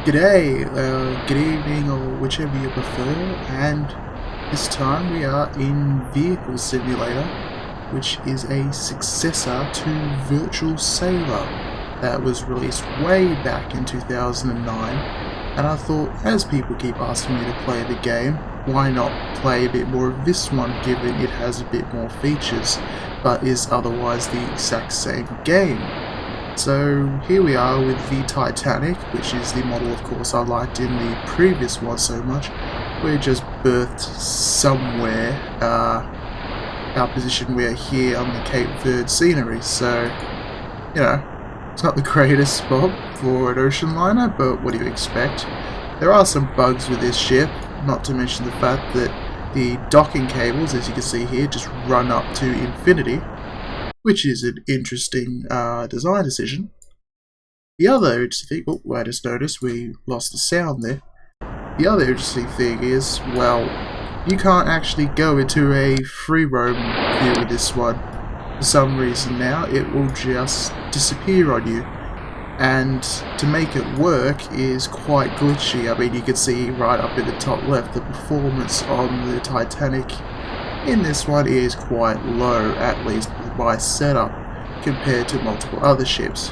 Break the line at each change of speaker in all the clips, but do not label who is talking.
G'day, good evening, or whichever you prefer, and this time we are in Vehicle Simulator, which is a successor to Virtual Sailor that was released way back in 2009, and I thought, as people keep asking me to play the game, why not play a bit more of this one given it has a bit more features, but is otherwise the exact same game. So here we are with the Titanic, which is the model of course I liked in the previous one so much. We're just berthed somewhere. Our position, we are here on the Cape Verde scenery, so you know, it's not the greatest spot for an ocean liner, but what do you expect? There are some bugs with this ship, not to mention the fact that the docking cables, as you can see here, just run up to infinity, which is an interesting design decision. The other interesting thing, I just noticed we lost the sound there. The other interesting thing is, well, you can't actually go into a free roam view with this one. For some reason now, it will just disappear on you. And to make it work is quite glitchy. I mean, you can see right up in the top left, the performance on the Titanic in this one is quite low, at least by setup, compared to multiple other ships.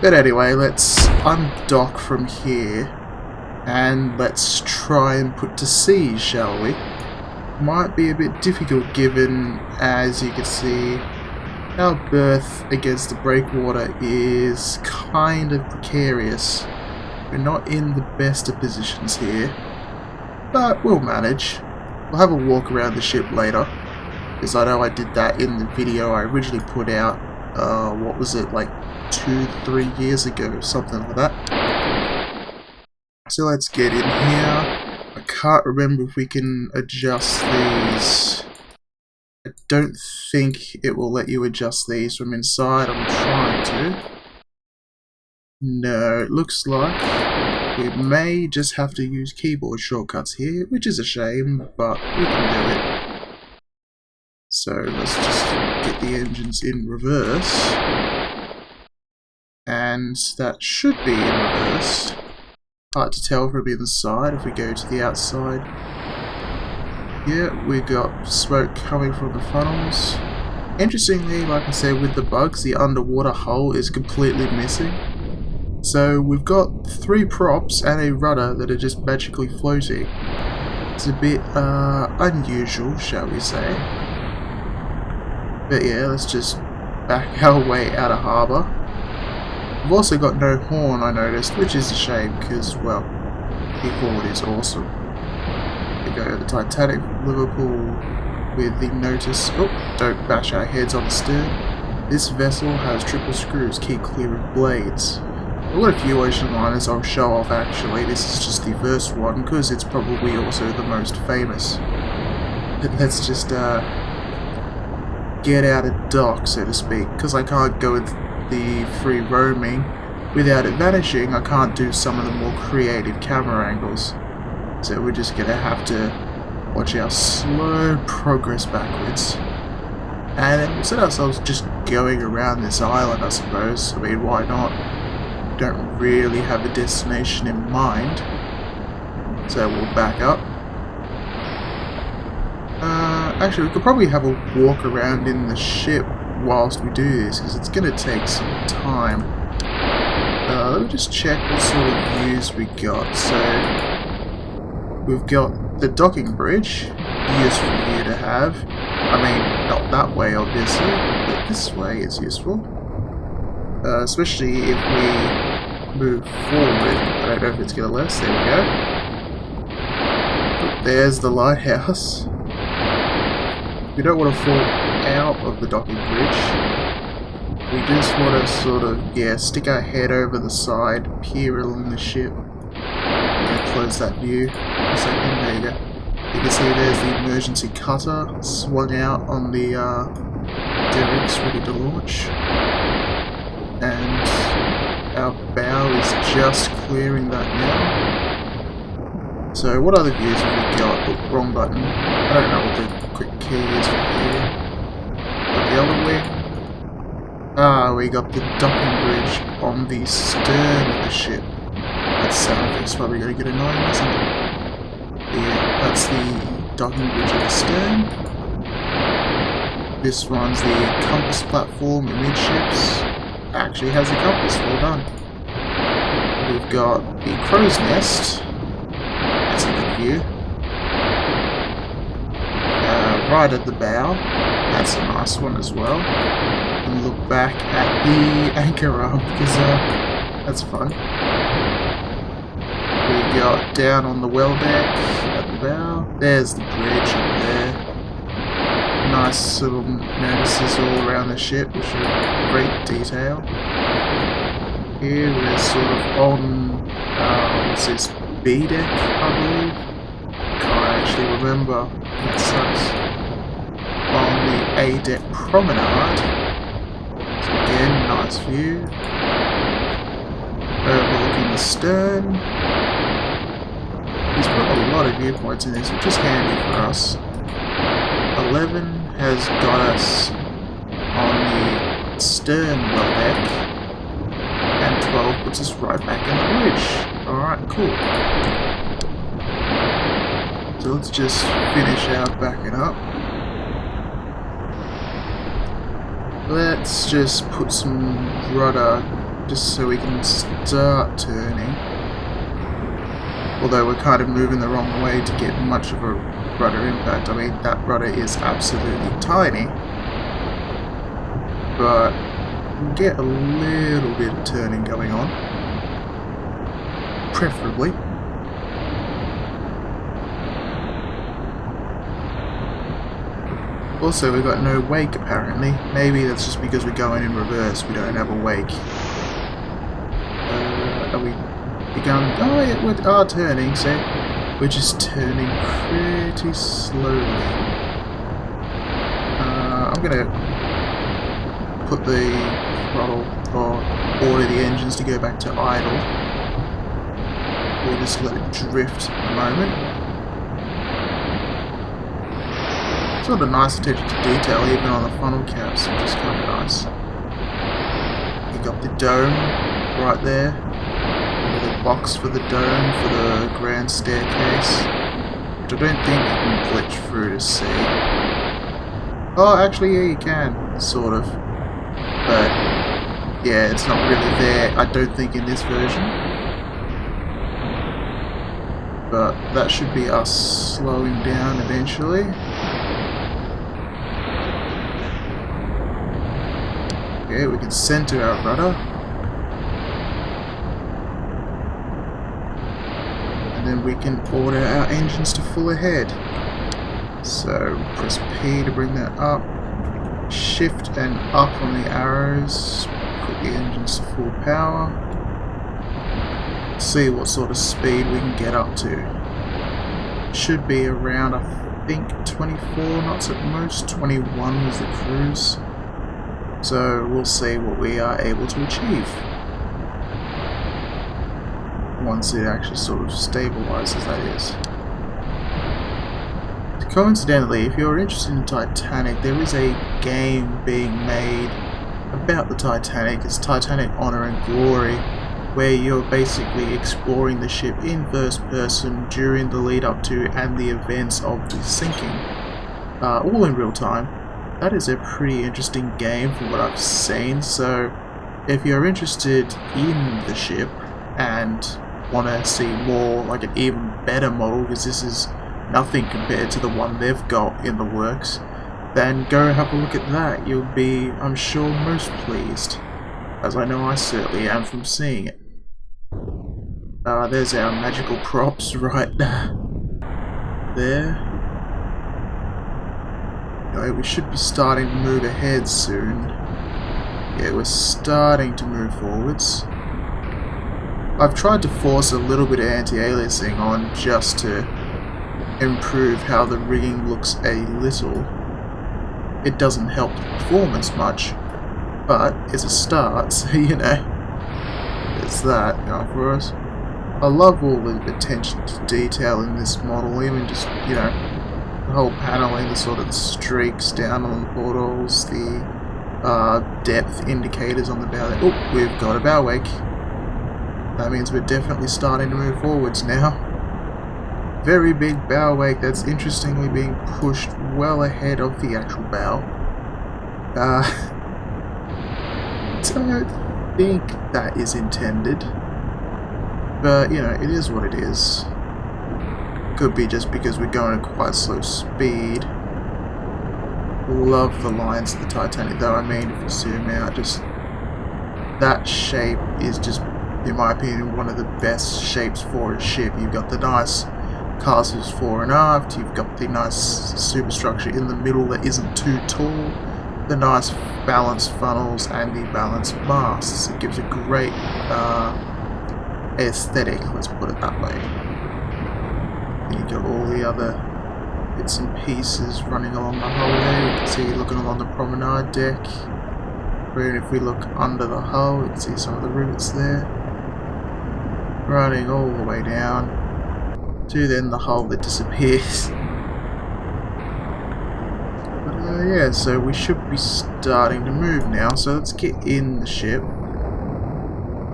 But anyway, let's undock from here and let's try and put to sea, shall we? Might be a bit difficult given, as you can see, our berth against the breakwater is kind of precarious. We're not in the best of positions here, but we'll manage. We'll have a walk around the ship later, because I know I did that in the video I originally put out, what was it, like 2-3 years ago, something like that. So let's get in here. I can't remember if we can adjust these. I don't think it will let you adjust these from inside. I'm trying to. No, it looks like we may just have to use keyboard shortcuts here, which is a shame, but we can do it. So let's just get the engines in reverse. And that should be in reverse. Hard to tell from inside if we go to the outside. Yeah, we got smoke coming from the funnels. Interestingly, like I said, with the bugs, the underwater hull is completely missing. So we've got 3 props and a rudder that are just magically floating. It's a bit unusual, shall we say. But yeah, let's just back our way out of harbour. We've also got no horn, I noticed, which is a shame because, well, the horn is awesome. We go to the Titanic, Liverpool, with the notice, oh, don't bash our heads on the stern. This vessel has triple screws, keep clear of blades. I've got a few ocean liners I'll show off actually. This is just the first one because it's probably also the most famous. But let's just get out of dock, so to speak, because I can't go with the free roaming without it vanishing. I can't do some of the more creative camera angles, so we're just gonna have to watch our slow progress backwards. And then we'll set ourselves just going around this island, I suppose. I mean, why not? Don't really have a destination in mind, so we'll back up. Actually, we could probably have a walk around in the ship whilst we do this, because it's going to take some time. Let me just check what sort of views we got. So we've got the docking bridge, useful here to have. I mean, not that way obviously, but this way is useful. Especially if we move forward. I don't know if it's going to last. There we go. But there's the lighthouse. We don't want to fall out of the docking bridge. We just want to sort of, yeah, stick our head over the side, peer along the ship. And close that view for a second. There you go. You can see there's the emergency cutter swung out on the derricks ready to launch. And our bow is just clearing that now. So what other views have we got? Oh, wrong button. I don't know what the quick key is from here. But the other way. Ah, we got the docking bridge on the stern of the ship. That's south. It's probably going to get annoying, isn't it? Yeah, that's the docking bridge at the stern. This one's the compass platform amidships. Actually has a compass. Well done. We've got the crow's nest. That's a good view. Right at the bow. That's a nice one as well. And look back at the anchor arm because that's fun. We got down on the well deck at the bow. There's the bridge up there. Nice little notices all around the ship, which are great detail. Here we're sort of on, what's this, B deck, I believe? Can't actually remember. That sucks. On the A deck promenade. So again, nice view. Overlooking the stern. He's got a lot of viewpoints in this, which is handy for us. 11 has got us on the stern well deck, and 12 puts us right back in the bridge. Alright, cool. So let's just finish our backing up. Let's just put some rudder just so we can start turning. Although we're kind of moving the wrong way to get much of a rudder impact. I mean, that rudder is absolutely tiny, but we'll get a little bit of turning going on, preferably. Also, we've got no wake apparently. Maybe that's just because we're going in reverse, we don't have a wake. Are we begun? Oh yeah, we are turning, so we're just turning pretty slowly. I'm gonna put the throttle or order the engines to go back to idle. We'll just let it drift a moment. Sort of nice attention to detail even on the funnel caps, which is kind of nice. You got the dome right there. The box for the dome for the grand staircase, which I don't think you can glitch through to see. Oh, actually, yeah, you can, sort of. But yeah, it's not really there, I don't think, in this version. But that should be us slowing down eventually. Okay, we can center our rudder. And then we can order our engines to full ahead. So press P to bring that up. Shift and up on the arrows. Put the engines to full power. See what sort of speed we can get up to. Should be around, I think, 24 knots at most. 21 was the cruise. So we'll see what we are able to achieve once it actually sort of stabilizes, that is. Coincidentally, if you're interested in Titanic, there is a game being made about the Titanic. It's Titanic Honor and Glory, where you're basically exploring the ship in first person during the lead up to and the events of the sinking, all in real time. That is a pretty interesting game from what I've seen, so if you're interested in the ship and want to see more, like an even better model, because this is nothing compared to the one they've got in the works, then go have a look at that. You'll be, I'm sure, most pleased, as I know I certainly am from seeing it. There's our magical props right there. We should be starting to move ahead soon. Yeah, we're starting to move forwards. I've tried to force a little bit of anti-aliasing on just to improve how the rigging looks a little. It doesn't help the performance much, but it's a start, so you know, there's that going for us. I love all the attention to detail in this model, even just, you know, the whole paneling, the sort of streaks down on the portals, the depth indicators on the bow. Oh, we've got a bow wake. That means we're definitely starting to move forwards now. Very big bow wake that's interestingly being pushed well ahead of the actual bow. Don't think that is intended, but you know, it is what it is. Could be just because we're going at quite slow speed. Love the lines of the Titanic though. I mean, if you zoom out, just that shape is just, in my opinion, one of the best shapes for a ship. You've got the nice castles fore and aft, you've got the nice superstructure in the middle that isn't too tall, the nice balanced funnels and the balanced masts. It gives a great aesthetic, let's put it that way. And you've got all the other bits and pieces running along the hull there. You can see looking along the promenade deck. Where if we look under the hull, you can see some of the rivets there. Running all the way down to then the hull that disappears. But yeah, so we should be starting to move now. So let's get in the ship.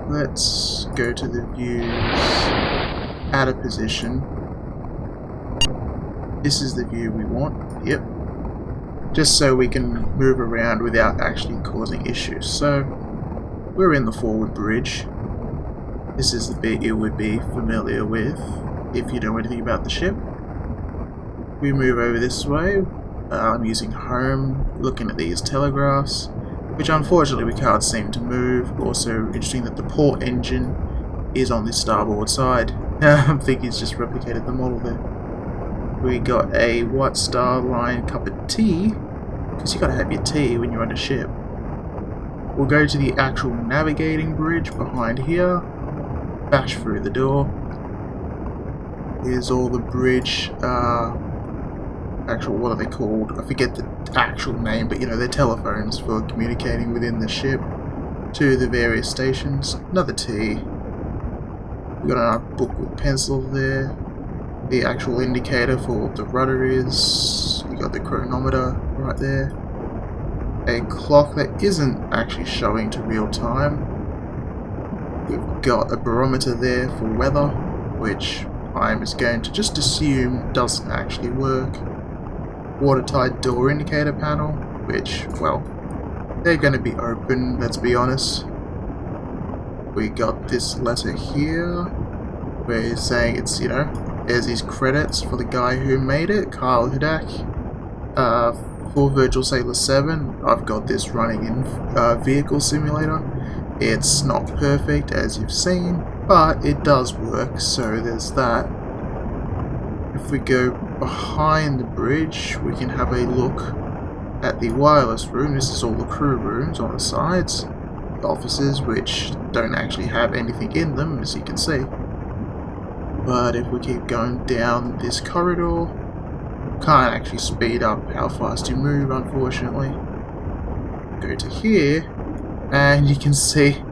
Let's go to the views, add a position. This is the view we want, yep. Just so we can move around without actually causing issues. So, we're in the forward bridge. This is the bit you would be familiar with if you know anything about the ship. We move over this way. I'm using home, looking at these telegraphs, which unfortunately we can't seem to move. Also interesting that the port engine is on the starboard side. I think he's just replicated the model there. We got a White Star Line cup of tea, because you gotta have your tea when you're on a ship. We'll go to the actual navigating bridge behind here, bash through the door. Here's all the bridge, actual, what are they called? I forget the actual name, but you know, they're telephones for communicating within the ship to the various stations. Another tea. We got our book with pencil there. The actual indicator for what the rudder is. You got the chronometer right there. A clock that isn't actually showing to real time. We've got a barometer there for weather, which I'm just going to just assume doesn't actually work. Watertight door indicator panel, which, well, they're going to be open, let's be honest. We got this letter here, where he's saying it's, you know, there's these credits for the guy who made it, Kyle Hudak. For Virtual Sailor 7, I've got this running in Vehicle Simulator. It's not perfect, as you've seen, but it does work, so there's that. If we go behind the bridge, we can have a look at the wireless room. This is all the crew rooms on the sides. The offices, which don't actually have anything in them, as you can see. But if we keep going down this corridor, can't actually speed up how fast you move, unfortunately. Go to here, and you can see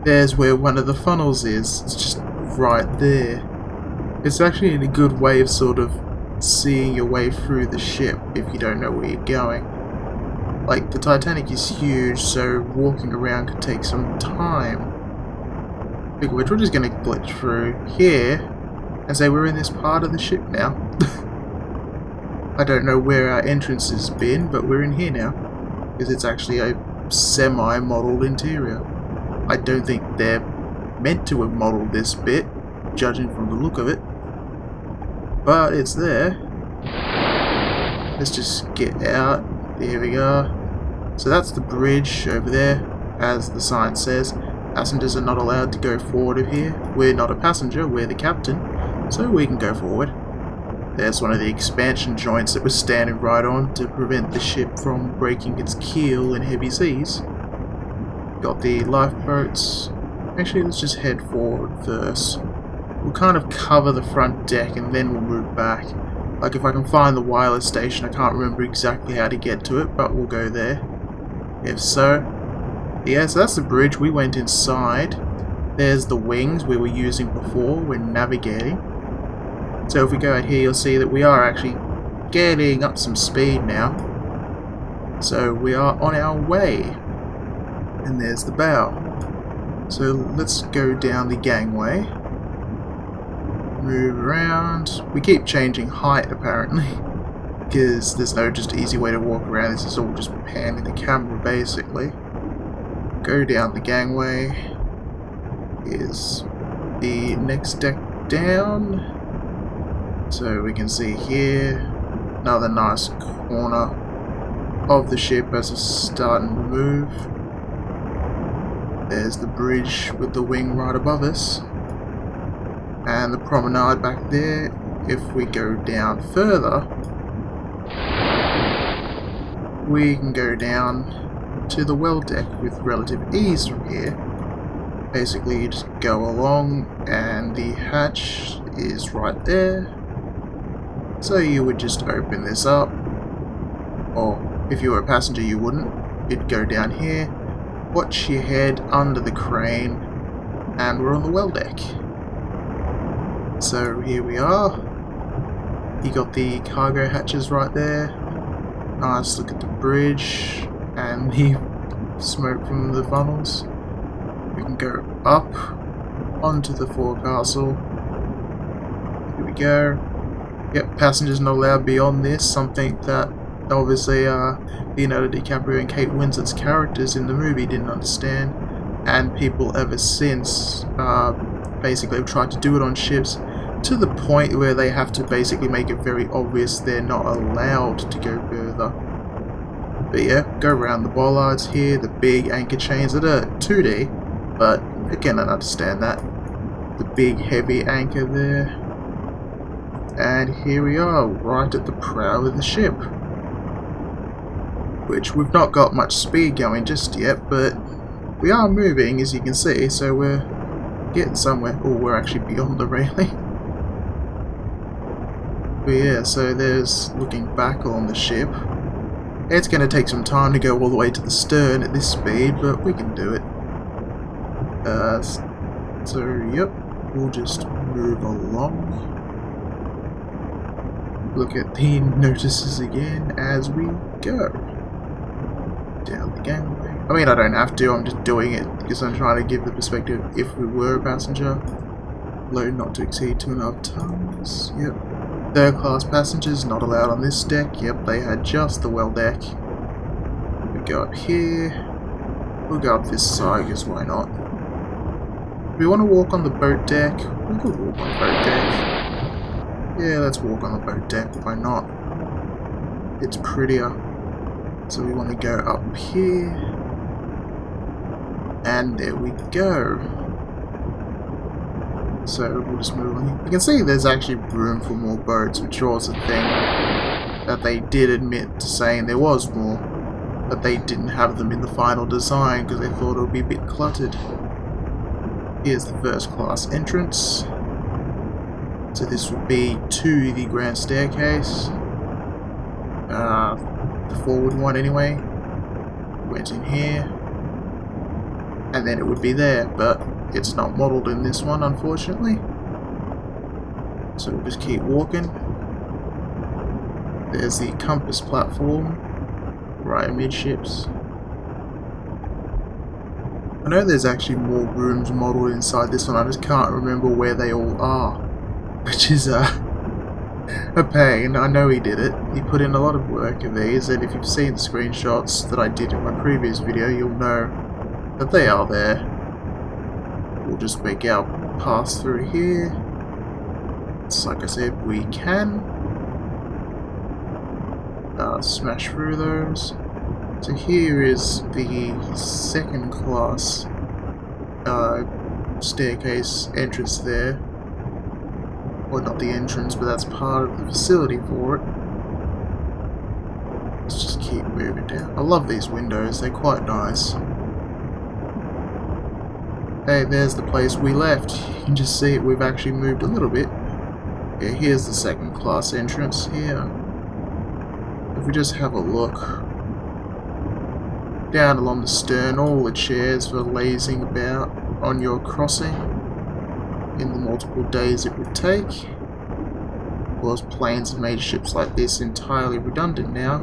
there's where one of the funnels is. It's just right there. It's actually a good way of sort of seeing your way through the ship if you don't know where you're going. Like, the Titanic is huge, so walking around could take some time. Speaking of which, we're just going to glitch through here and say we're in this part of the ship now. I don't know where our entrance has been, but we're in here now. Because it's actually a semi-modelled interior. I don't think they're meant to have modelled this bit, judging from the look of it. But it's there. Let's just get out. Here we go. So that's the bridge over there, as the sign says. Passengers are not allowed to go forward of here. We're not a passenger, we're the captain, so we can go forward. There's one of the expansion joints that we're standing right on to prevent the ship from breaking its keel in heavy seas. Got the lifeboats. Actually, let's just head forward first. We'll kind of cover the front deck and then we'll move back. Like, if I can find the wireless station, I can't remember exactly how to get to it, but we'll go there. If so. Yeah, so that's the bridge. We went inside. There's the wings we were using before when navigating. So if we go out here, you'll see that we are actually getting up some speed now. So we are on our way. And there's the bow. So let's go down the gangway. Move around. We keep changing height apparently, because there's no just easy way to walk around. This is all just panning the camera basically. Go down the gangway. Here's the next deck down. So we can see here another nice corner of the ship as it's starting to move. There's the bridge with the wing right above us. And the promenade back there. If we go down further, we can go down to the well deck with relative ease from here. Basically, you just go along and the hatch is right there. So you would just open this up. Or if you were a passenger, you wouldn't. You'd go down here, watch your head under the crane, and we're on the well deck. So here we are. You got the cargo hatches right there. Nice look at the bridge and the smoke from the funnels. We can go up onto the forecastle. Here we go. Yep, passengers not allowed beyond this. Something that obviously Leonardo DiCaprio and Kate Winslet's characters in the movie didn't understand, and people ever since basically have tried to do it on ships, to the point where they have to basically make it very obvious they're not allowed to go further. But yeah, go around the bollards here, the big anchor chains that are 2D, but again I understand that. The big heavy anchor there. And here we are, right at the prow of the ship. Which we've not got much speed going just yet, but we are moving as you can see, so we're getting somewhere. Oh, we're actually beyond the railing. But yeah, so there's looking back on the ship. It's going to take some time to go all the way to the stern at this speed, but we can do it. So yep, we'll just move along. Look at the notices again as we go down the gangway. I mean, I don't have to, I'm just doing it because I'm trying to give the perspective if we were a passenger. Load not to exceed 2.5 tons. Yep. Third class passengers not allowed on this deck. Yep, they had just the well deck. We go up here. We'll go up this side because why not? If we want to walk on the boat deck, we could walk on the boat deck. Yeah, let's walk on the boat deck, why not? It's prettier. So we want to go up here. And there we go. So we'll just move on. You can see there's actually room for more boats, which was a thing that they did admit to saying there was more, but they didn't have them in the final design because they thought it would be a bit cluttered. Here's the first class entrance. So this would be to the grand staircase. The forward one anyway. Went in here. And then it would be there, but it's not modelled in this one, unfortunately. So we'll just keep walking. There's the compass platform, right amidships. I know there's actually more rooms modelled inside this one, I just can't remember where they all are. Which is a pain. I know he did it. He put in a lot of work in these, and if you've seen the screenshots that I did in my previous video, you'll know that they are there. We'll just make our pass through here. It's like I said, we can smash through those. So here is the second class staircase entrance there. Well, not the entrance, but that's part of the facility for it. Let's just keep moving down. I love these windows, they're quite nice. Hey, there's the place we left. You can just see it, we've actually moved a little bit. Yeah, here's the second class entrance here. If we just have a look down along the stern, all the chairs for lazing about on your crossing in the multiple days it would take. Of course, planes have made ships like this entirely redundant now,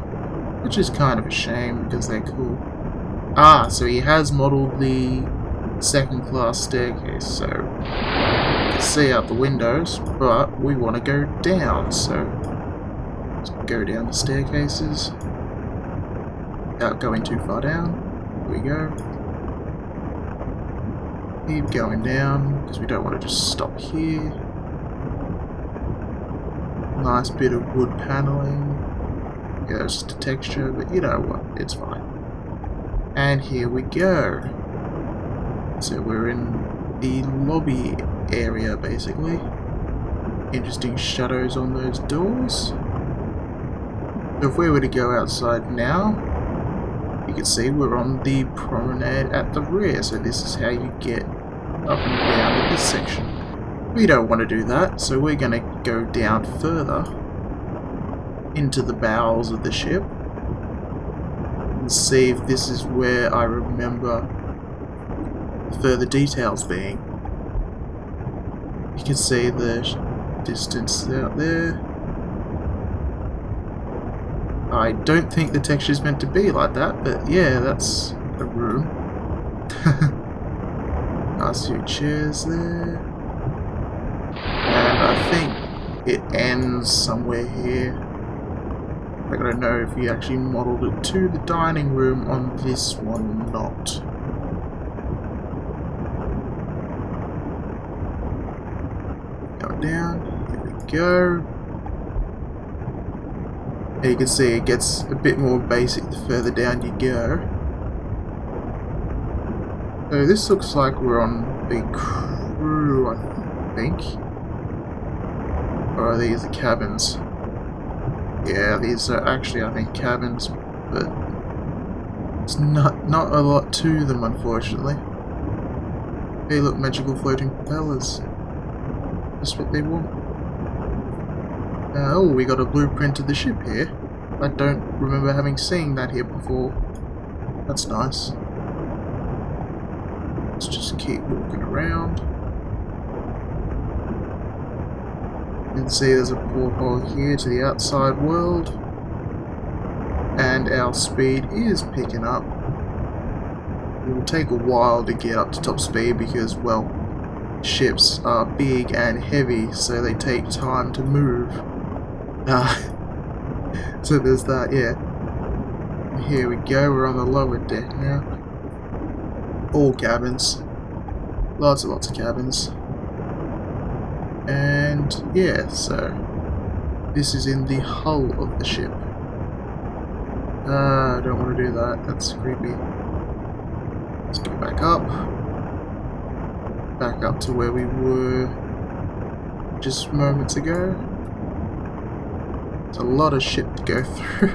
which is kind of a shame because they're cool. Ah, so he has modelled the second class staircase, so you can see out the windows, but we want to go down, so let's go down the staircases without going too far down. Here we go. Keep going down because we don't want to just stop here. Nice bit of wood paneling. Yeah, it's just a texture, but you know what, it's fine. And here we go. So we're in the lobby area, basically. Interesting shadows on those doors. So if we were to go outside now, you can see we're on the promenade at the rear. So this is how you get up and down in this section. We don't want to do that, so we're going to go down further into the bowels of the ship and see if this is where I remember further details being. You can see the distance out there. I don't think the texture is meant to be like that, but yeah, that's a room. Nice few chairs there. And I think it ends somewhere here. I don't know if he actually modelled it to the dining room on this one or not. Go down, here we go. And you can see it gets a bit more basic the further down you go. So this looks like we're on the crew, I think. Or are these the cabins? Yeah, these are actually, I think, cabins, but it's not a lot to them, unfortunately. Hey, look, magical floating propellers. That's what they want. Oh, we got a blueprint of the ship here. I don't remember having seen that here before. That's nice. Let's just keep walking around. You can see there's a porthole here to the outside world, and our speed is picking up. It will take a while to get up to top speed because, well, ships are big and heavy, so they take time to move. So there's that, yeah. Here we go, we're on the lower deck now. All cabins. Lots and lots of cabins. And yeah, so this is in the hull of the ship. I don't want to do that, that's creepy. Let's go back up. Back up to where we were just moments ago. It's a lot of ship to go through.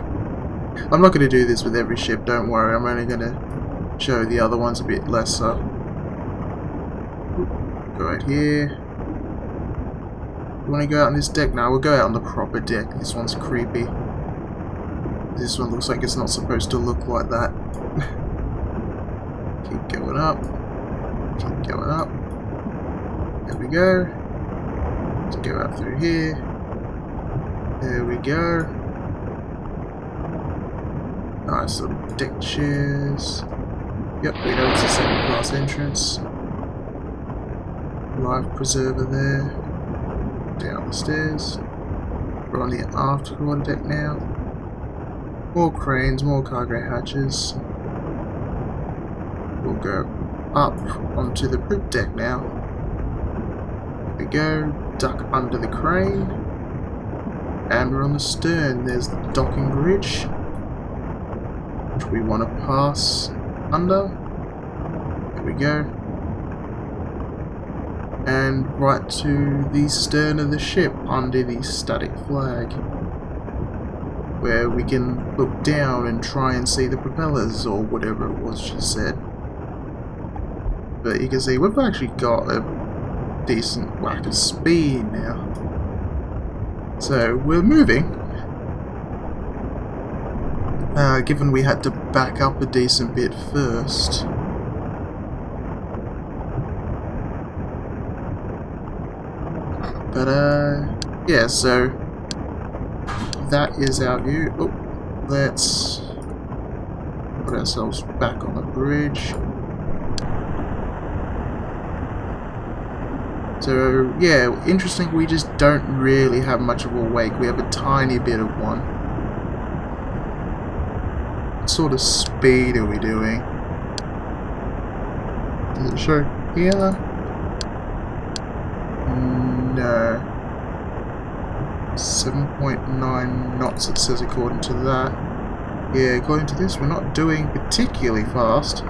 I'm not going to do this with every ship, don't worry, I'm only going to show the other ones a bit lesser. Go right here. You want to go out on this deck now? We'll go out on the proper deck. This one's creepy. This one looks like it's not supposed to look like that. Keep going up. Keep going up. There we go. Let's go out through here. There we go. Nice little deck chairs. Yep, we know it's a second class entrance. Life preserver there. Down the stairs. We're on the aft quarter deck now. More cranes, more cargo hatches. We'll go up onto the poop deck now. There we go. Duck under the crane. And we're on the stern. There's the docking bridge, which we want to pass under. There we go. And right to the stern of the ship under the static flag, where we can look down and try and see the propellers or whatever it was she said. But you can see we've actually got a decent whack of speed now. So we're moving. Given we had to back up a decent bit first. But yeah, so that is our view. Oh, let's put ourselves back on the bridge. So yeah, interesting, we just don't really have much of a wake. We have a tiny bit of one. What sort of speed are we doing? Does it show here? No. 7.9 knots it says according to that. Yeah, according to this we're not doing particularly fast.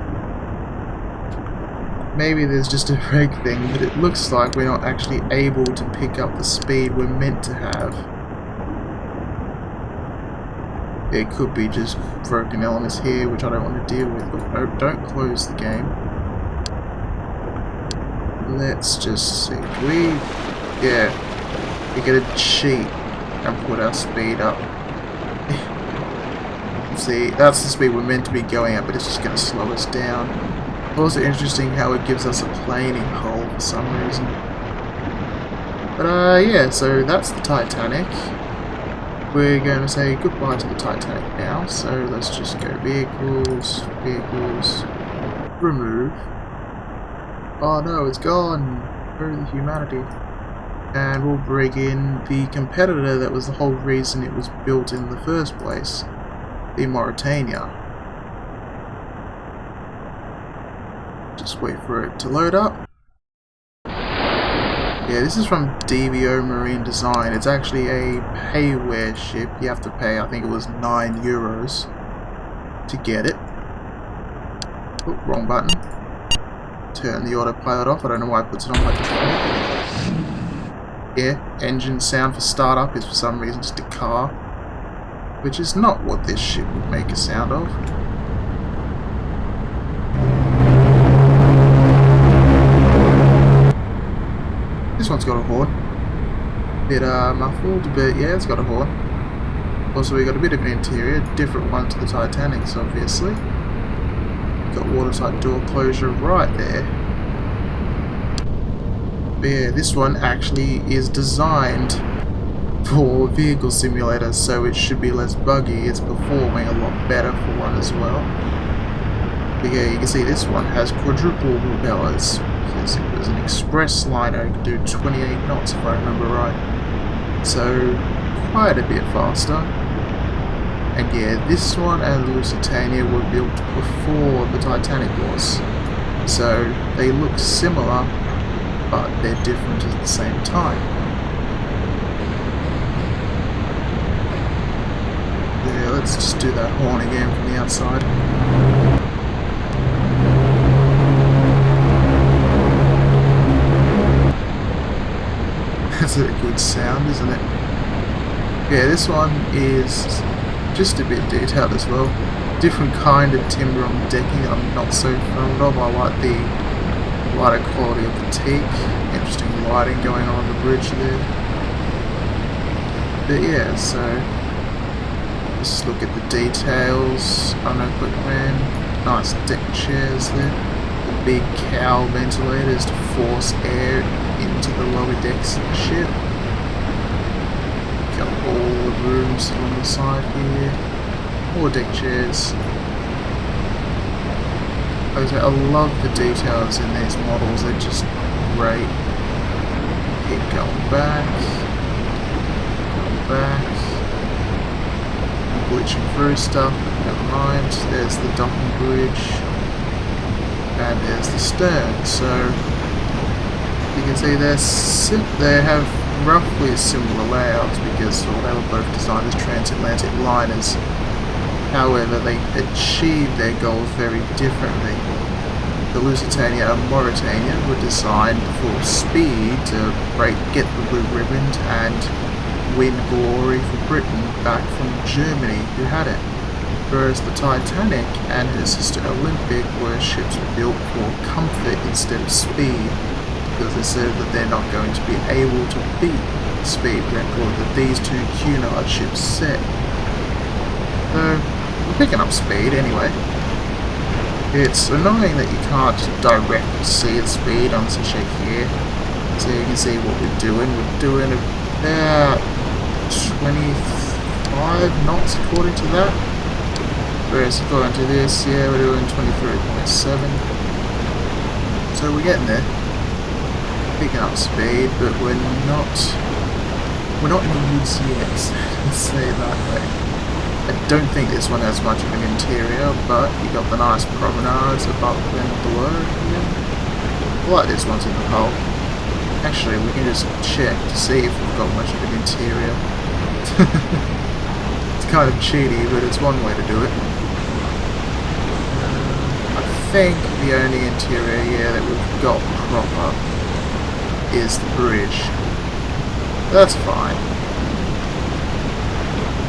Maybe there's just a reg thing, but it looks like we're not actually able to pick up the speed we're meant to have. It could be just broken elements here, which I don't want to deal with, but don't close the game. Let's just see. Yeah, we're gonna cheat and put our speed up. See, that's the speed we're meant to be going at, but it's just gonna slow us down. Also interesting how it gives us a planing hull for some reason. But yeah, so that's the Titanic. We're going to say goodbye to the Titanic now, so let's just go vehicles, vehicles, remove. Oh no, it's gone! Where the humanity? And we'll bring in the competitor that was the whole reason it was built in the first place, the Mauretania. Just wait for it to load up. Yeah, this is from DVO Marine Design. It's actually a payware ship. You have to pay, I think it was €9 to get it. Oh, wrong button. Turn the autopilot off. I don't know why it puts it on by default. Yeah, engine sound for startup is for some reason just a car, which is not what this ship would make a sound of. This one's got a horn. Bit muffled, but yeah, it's got a horn. Also, we got a bit of an interior, different one to the Titanic's, obviously. Got watertight door closure right there. But yeah, this one actually is designed for vehicle simulators, so it should be less buggy. It's performing a lot better for one as well. But yeah, you can see this one has quadruple propellers. Because it was an express liner, it could do 28 knots if I remember right. So, quite a bit faster. And yeah, this one and the Lusitania were built before the Titanic was. So, they look similar, but they're different at the same time. Yeah, let's just do that horn again from the outside. That's a good sound, isn't it? Yeah, this one is just a bit detailed as well. Different kind of timber on the decking that I'm not so fond of. I like the lighter quality of the teak. Interesting lighting going on the bridge there. But yeah, so just look at the details. Quick man. Nice deck chairs there. The big cowl ventilators to force air into the lower decks of the ship. Got all the rooms on the side here. More deck chairs. I love the details in these models, they're just great. Keep going back. Going back. Glitching through stuff, but never mind. There's the docking bridge. And there's the stern, so you can see they have roughly similar layouts because they were both designed as transatlantic liners. However, they achieve their goals very differently. The Lusitania and Mauretania were designed for speed to get the blue ribbon and win glory for Britain back from Germany, who had it. Whereas the Titanic and her sister Olympic were ships built for comfort instead of speed, because they said that they're not going to be able to beat the speed record that these two Cunard ships set. So, we're picking up speed anyway. It's annoying that you can't directly see the speed unless you check here. So you can see what we're doing. We're doing about 25 knots according to that. Whereas according to this, yeah, we're doing 23.7. So we're getting there. picking up speed, but we're not in the woods yet. Let's say it that way. I don't think this one has much of an interior, but you got the nice promenades above and below here. I like this one's in the hull. Actually, we can just check to see if we've got much of an interior. It's kind of cheaty, but it's one way to do it. I think the only interior here that we've got proper is the bridge. That's fine.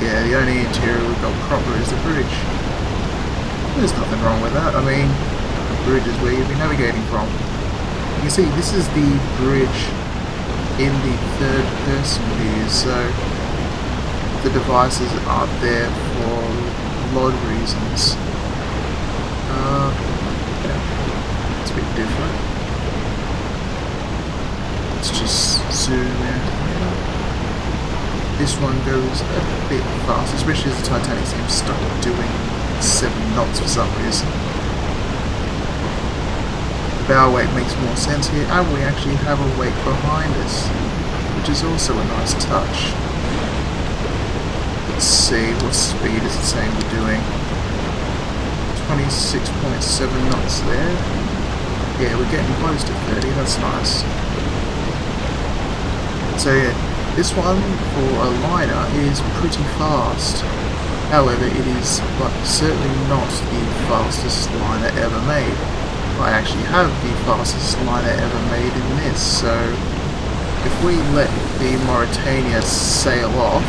Yeah, the only interior we've got proper is the bridge. There's nothing wrong with that. I mean, the bridge is where you'll be navigating from. You see, this is the bridge in the third person view, so the devices aren't there for a lot of reasons. Yeah, it's a bit different. Let's just zoom in. This one goes a bit fast, especially as the Titanic seems stuck doing 7 knots for some reason. The bow weight makes more sense here, and we actually have a weight behind us, which is also a nice touch. Let's see, what speed is it saying we're doing? 26.7 knots there. Yeah, we're getting close to 30, that's nice. So yeah, this one for a liner is pretty fast. However, it is certainly not the fastest liner ever made. I actually have the fastest liner ever made in this, so if we let the Mauretania sail off,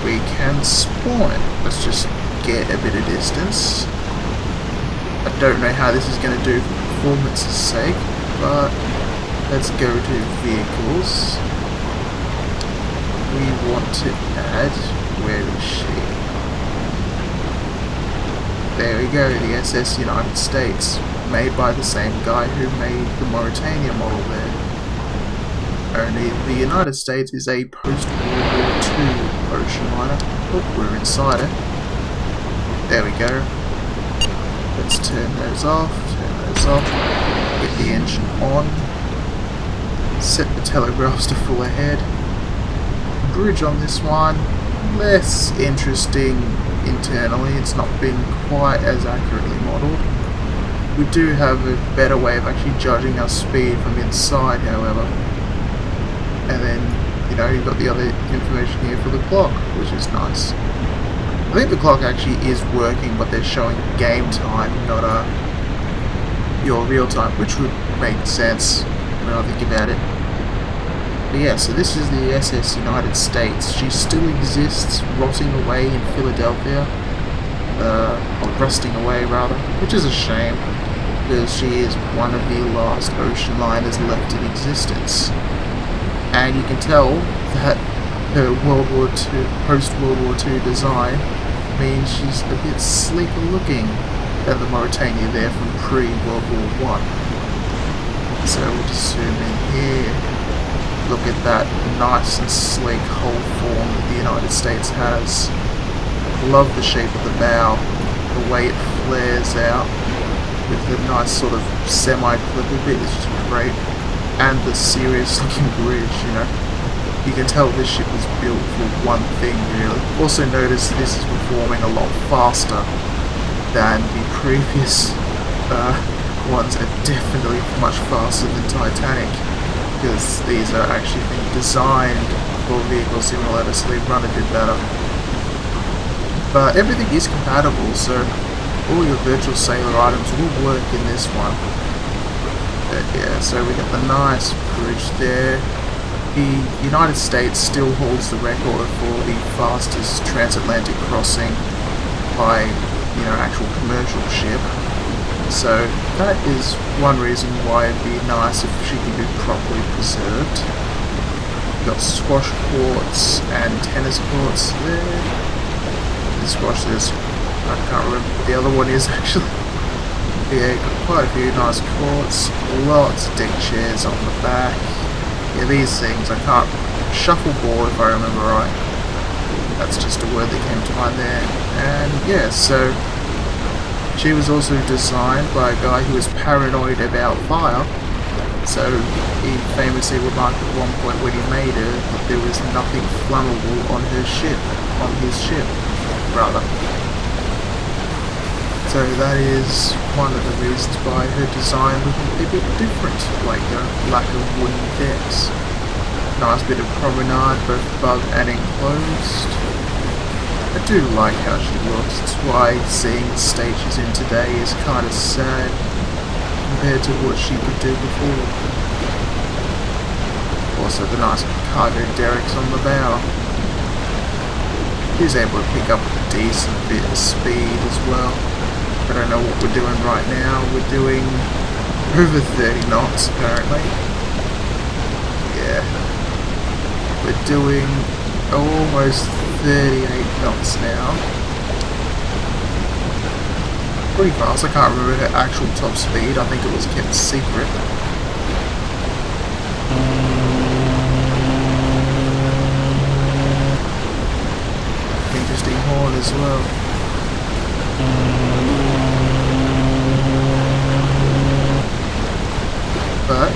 we can spawn it. Let's just get a bit of distance. I don't know how this is going to do for performance's sake, but let's go to vehicles. We want to add, where is she? There we go, the SS United States, made by the same guy who made the Mauretania model there. Only the United States is a post-World War II ocean liner. Oh, we're inside it. There we go. Let's turn those off, get the engine on, set the telegraphs to full ahead. Bridge on this one, less interesting internally, it's not been quite as accurately modelled. We do have a better way of actually judging our speed from inside, however. And then, you know, you've got the other information here for the clock, which is nice. I think the clock actually is working, but they're showing game time, not your real time, which would make sense when I think about it. But yeah, so this is the SS United States. She still exists, rotting away in Philadelphia, or rusting away rather, which is a shame, because she is one of the last ocean liners left in existence. And you can tell that her post-World War II design means she's a bit sleeker looking than the Mauretania there from pre-World War I. So we'll just zoom in here. Look at that nice and sleek hull form that the United States has. Love the shape of the bow, the way it flares out with the nice sort of semi-clipper bit is just great. And the serious looking bridge, you know. You can tell this ship was built for one thing really. Also notice this is performing a lot faster than the previous ones, are definitely much faster than Titanic, because these are actually being designed for vehicle simulators, so they run a bit better. But everything is compatible, so all your virtual sailor items will work in this one. But yeah, so we got the nice bridge there. The United States still holds the record for the fastest transatlantic crossing by, you know, actual commercial ship. So that is one reason why it'd be nice if she could be properly preserved. We've got squash courts and tennis courts there. The squash is, I can't remember what the other one is actually. Yeah, got quite a few nice courts, lots of deck chairs on the back. Yeah, these things, I can't, shuffleboard if I remember right. That's just a word that came to mind there. And yeah, so she was also designed by a guy who was paranoid about fire, So he famously remarked at one point when he made her that there was nothing flammable on his ship, rather. So that is one of the reasons why her design looking a bit different, like the lack of wooden decks. Nice bit of promenade, both above and enclosed. I do like how she looks, it's why seeing the state she's in today is kind of sad compared to what she could do before. Also the nice cargo derricks on the bow. She's able to pick up a decent bit of speed as well. I don't know what we're doing right now. We're doing over 30 knots apparently. Yeah. We're doing almost 38 knots now. Pretty fast. I can't remember her actual top speed. I think it was kept secret. Interesting horn as well. But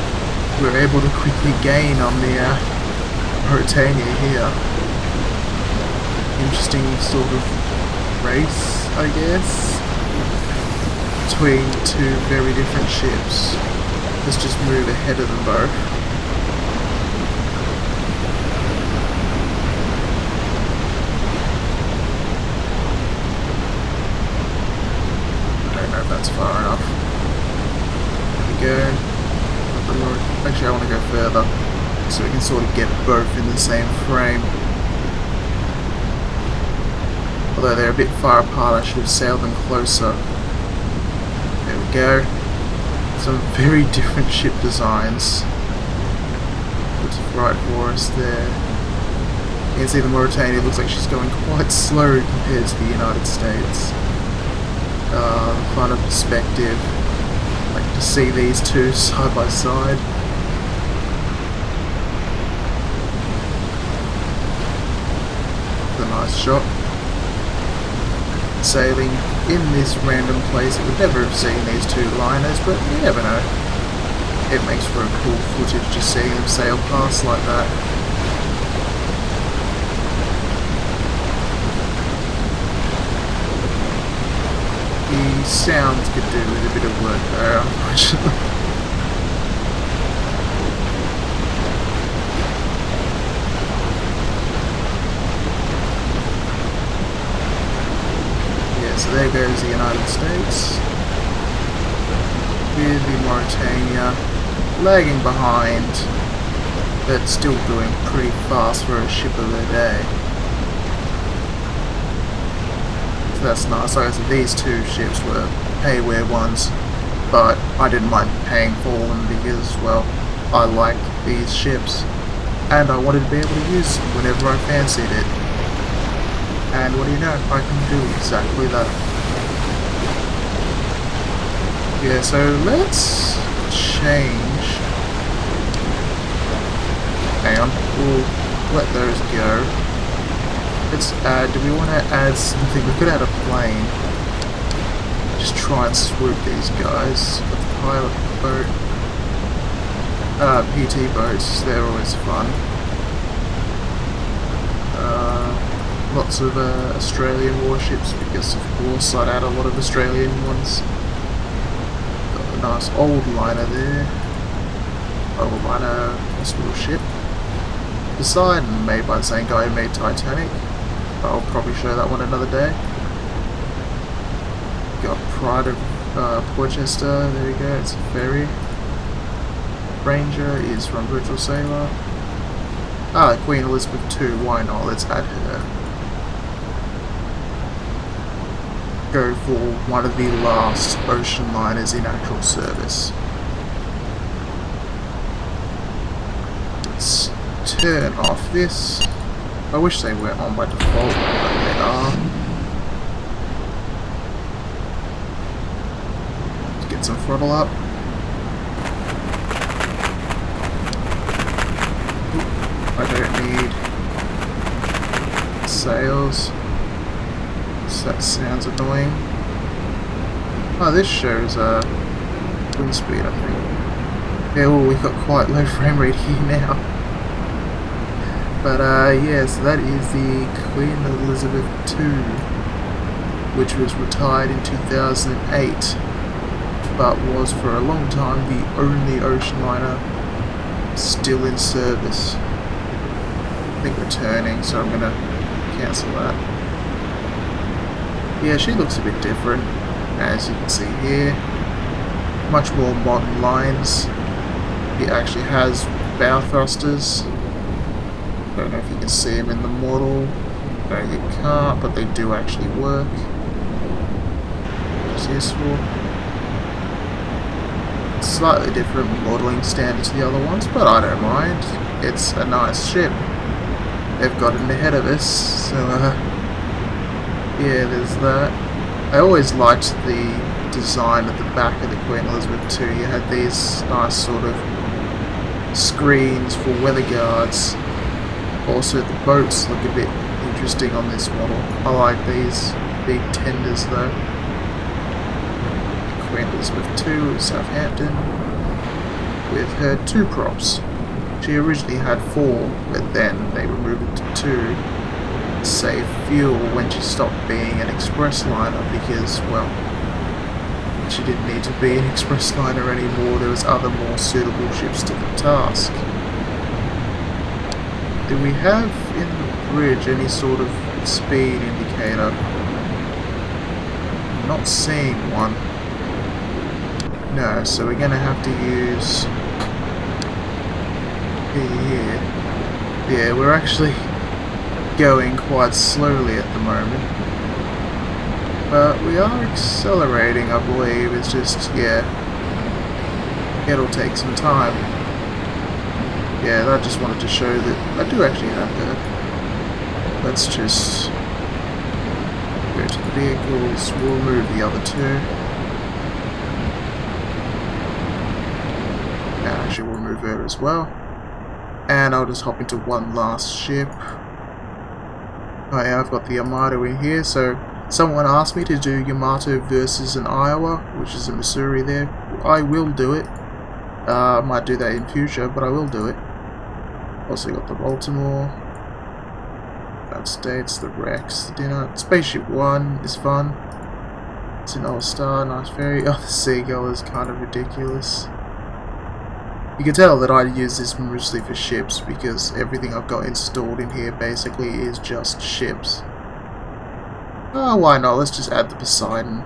we're able to quickly gain on the Mauretania here. Interesting sort of race, I guess, between two very different ships. Let's just move ahead of them both. I don't know if that's far enough. There we go. Actually, I want to go further so we can sort of get both in the same frame. Although they're a bit far apart, I should have sailed them closer. There we go. Some very different ship designs. Looks right for us there. You can see the Mauretania looks like she's going quite slow compared to the United States. Fun of perspective. I like to see these two side by side. A nice shot. Sailing in this random place. I would never have seen these two liners, but you never know. It makes for a cool footage just seeing them sail past like that. The sound could do with a bit of work there, unfortunately. Yeah, so there goes the United States. With the Mauretania lagging behind, but still doing pretty fast for a ship of the day. That's nice. Like I said, these two ships were payware ones, but I didn't mind paying for them because, well, I like these ships and I wanted to be able to use them whenever I fancied it. And what do you know, I can do exactly that. Yeah, so let's change. Hang on, we'll let those go. Let's add, do we want to add something? We could add a plane. Just try and swoop these guys. Got the pilot boat. PT boats, they're always fun. Lots of Australian warships, because of course I'd add a lot of Australian ones. Got a nice old liner there. Old liner, nice little ship. Poseidon, made by the same guy who made Titanic. I'll probably show that one another day. Got Pride of Porchester, there we go, it's a ferry. Ranger is from Virtual Sailor. Queen Elizabeth II, why not? Let's add her. Go for one of the last ocean liners in actual service. Let's turn off this. I wish they were on by default, but they are. Let's get some throttle up. I don't need sails. So that sounds annoying. Oh, this shows wind speed, I think. Yeah, oh, we've got quite low frame rate here now. But yeah, so that is the Queen Elizabeth II, which was retired in 2008, but was for a long time the only ocean liner still in service. I think returning, so I'm gonna cancel that. Yeah, she looks a bit different, as you can see here. Much more modern lines. It actually has bow thrusters. Don't know if you can see them in the model. No, you can't, but they do actually work. Which is useful. Slightly different modelling standard to the other ones, but I don't mind. It's a nice ship. They've got it ahead of us, so yeah, there's that. I always liked the design at the back of the Queen Elizabeth II. You had these nice sort of screens for weather guards. Also, the boats look a bit interesting on this model. I like these big tenders though. Queen Elizabeth II of Southampton with her 2 props. She originally had 4, but then they removed it to 2 to save fuel when she stopped being an express liner because, well, she didn't need to be an express liner anymore. There was other more suitable ships to the task. Do we have in the bridge any sort of speed indicator? I'm not seeing one. No, so we're going to have to use here. Yeah, we're actually going quite slowly at the moment. But we are accelerating, I believe. It's just, yeah, it'll take some time. Yeah, I just wanted to show that I do actually have her. Let's just go to the vehicles. We'll remove the other 2. Actually, we'll remove her as well. And I'll just hop into one last ship. Oh yeah, I've got the Yamato in here. So someone asked me to do Yamato versus an Iowa, which is in Missouri there. I will do it. I might do that in future, but I will do it. Also got the Baltimore, United States, the Rex, the Dinner. Spaceship 1 is fun. It's an All-Star, nice ferry. Oh, the Seagull is kind of ridiculous. You can tell that I use this mostly for ships because everything I've got installed in here basically is just ships. Oh, why not? Let's just add the Poseidon.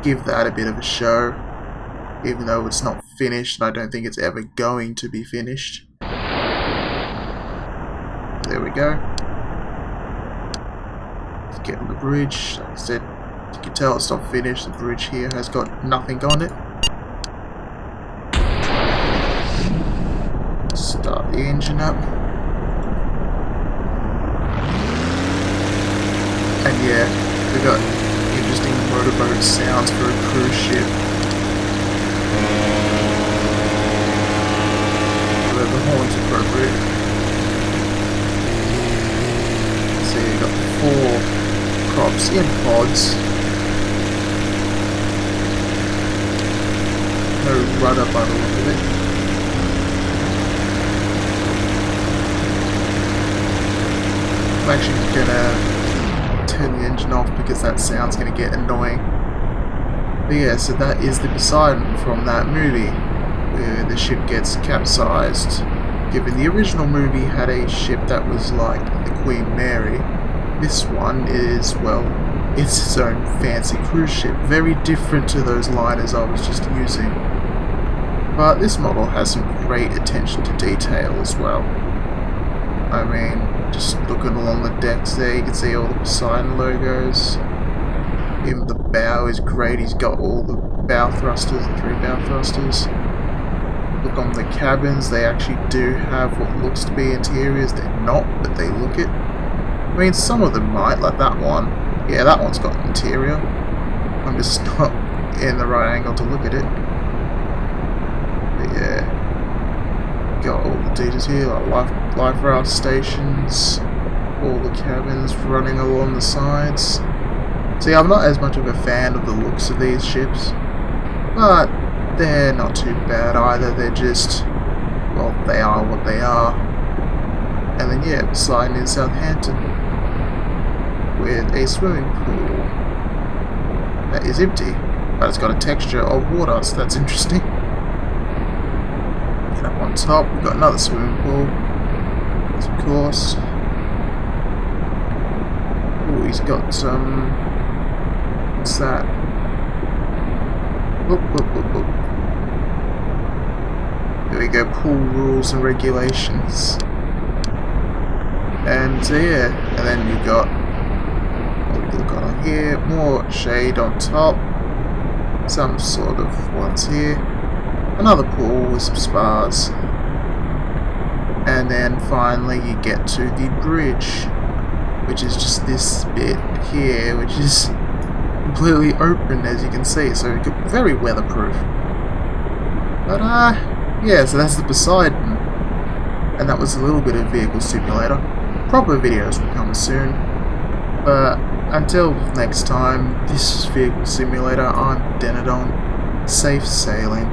Give that a bit of a show. Even though it's not finished, and I don't think it's ever going to be finished. There we go. Let's get on the bridge. Like I said, you can tell it's not finished. The bridge here has got nothing on it. Start the engine up. And yeah, we got interesting motorboat sounds for a cruise ship. The horn's appropriate. So you've got 4 props in pods. No rudder by the look of it. I'm actually gonna turn the engine off because that sound's gonna get annoying. But yeah, so that is the Poseidon from that movie, where the ship gets capsized. Given the original movie had a ship that was like the Queen Mary, this one is, well, it's its own fancy cruise ship, very different to those liners I was just using. But this model has some great attention to detail as well. I mean, just looking along the decks there, you can see all the Poseidon logos. Even the bow is great, he's got all the bow thrusters, the 3 bow thrusters. Look on the cabins, they actually do have what looks to be interiors. They're not, but they look it. I mean, some of them might, like that one. Yeah, that one's got an interior. I'm just not in the right angle to look at it. But yeah, got all the details here, like life raft stations, all the cabins running along the sides. See, I'm not as much of a fan of the looks of these ships, but they're not too bad either. They're just, well, they are what they are. And then yeah, Poseidon in Southampton with a swimming pool that is empty, but it's got a texture of water, so that's interesting. Get up on top, we've got another swimming pool, of course. Oh, he's got some. What's that? Whoop, whoop, whoop, whoop. There we go, pool rules and regulations. And so yeah, and then you've got, what have we got on here? More shade on top. Some sort of ones here. Another pool with some spas. And then finally you get to the bridge, which is just this bit here, which is completely open, as you can see, so very weatherproof. But yeah, so that's the Poseidon, and that was a little bit of vehicle simulator. Proper videos will come soon, but until next time, this is Vehicle Simulator. I'm Denodon. Safe sailing.